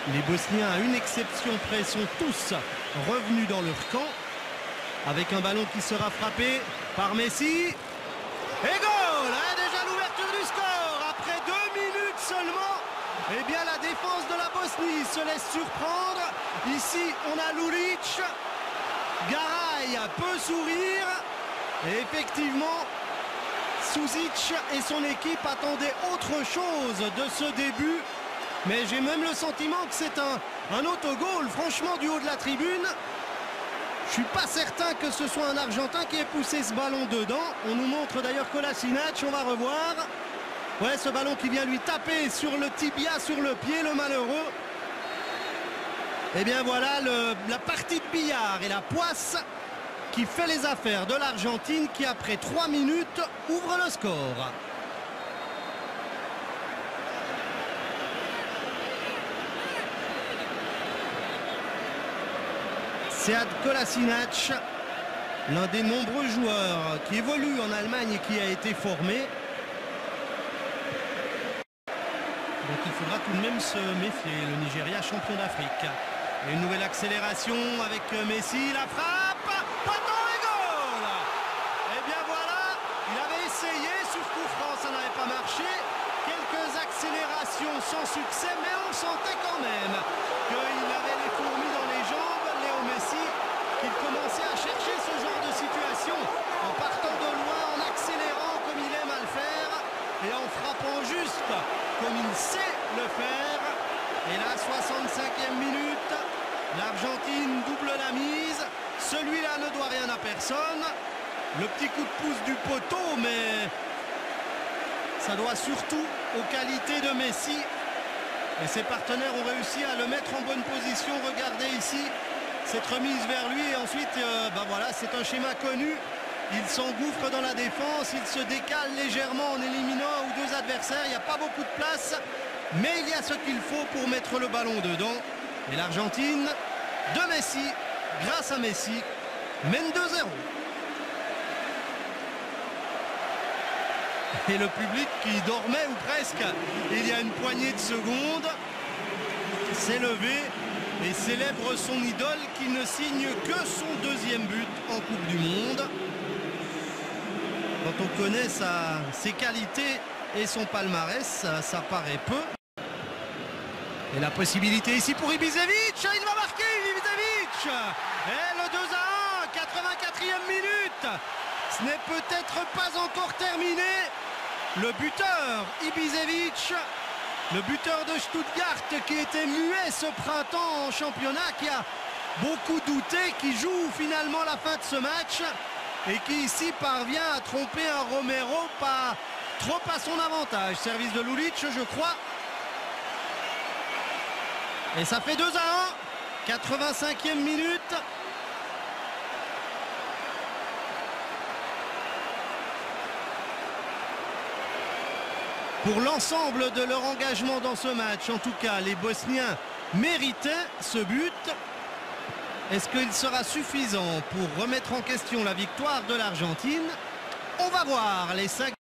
Les Bosniens, à une exception près, sont tous revenus dans leur camp. Avec un ballon qui sera frappé par Messi. Et goal! Déjà l'ouverture du score. Après 2 minutes seulement, eh bien la défense de la Bosnie se laisse surprendre. Ici, on a Lulic. Garay peut sourire. Et effectivement, Susic et son équipe attendaient autre chose de ce début. Mais j'ai même le sentiment que c'est un autogol, franchement, du haut de la tribune. Je suis pas certain que ce soit un Argentin qui ait poussé ce ballon dedans. On nous montre d'ailleurs Kolasinac, on va revoir. Ouais, ce ballon qui vient lui taper sur le tibia, sur le pied, le malheureux. Et bien voilà la partie de billard et la poisse qui fait les affaires de l'Argentine qui, après 3 minutes, ouvre le score. Sead Kolasinac, l'un des nombreux joueurs qui évoluent en Allemagne et qui a été formé. Donc il faudra tout de même se méfier, le Nigeria champion d'Afrique. Et une nouvelle accélération avec Messi, la frappe, poteau et goal. Et bien voilà, il avait essayé, sur coup franc ça n'avait pas marché. Quelques accélérations sans succès, mais on sentait quand même qu'il avait les fourmis dans les jambes, Léo Messi, qu'il commençait à chercher ce genre de situation, en partant de loin, en accélérant comme il aime à le faire, et en frappant juste comme il sait le faire. Et là, 65e minute, l'Argentine double la mise. Celui-là ne doit rien à personne. Le petit coup de pouce du poteau, mais ça doit surtout aux qualités de Messi. Et ses partenaires ont réussi à le mettre en bonne position. Regardez ici, cette remise vers lui. Et ensuite, voilà, c'est un schéma connu. Il s'engouffre dans la défense. Il se décale légèrement en éliminant un ou deux adversaires. Il n'y a pas beaucoup de place. Mais il y a ce qu'il faut pour mettre le ballon dedans. Et l'Argentine de Messi, grâce à Messi, mène 2-0. Et le public qui dormait ou presque il y a une poignée de secondes s'est levé et célèbre son idole qui ne signe que son 2e but en Coupe du Monde. Quand on connaît ses qualités et son palmarès, ça paraît peu. Et la possibilité ici pour Ibišević, il va marquer Ibišević. Et le 2-1, 84e minute. Ce n'est peut-être pas encore terminé. Le buteur Ibišević, le buteur de Stuttgart qui était muet ce printemps en championnat, qui a beaucoup douté, qui joue finalement la fin de ce match et qui ici parvient à tromper un Romero pas trop à son avantage. Service de Lulic, je crois. Et ça fait 2-1, 85e minute. Pour l'ensemble de leur engagement dans ce match, en tout cas, les Bosniens méritaient ce but. Est-ce qu'il sera suffisant pour remettre en question la victoire de l'Argentine? On va voir les 5.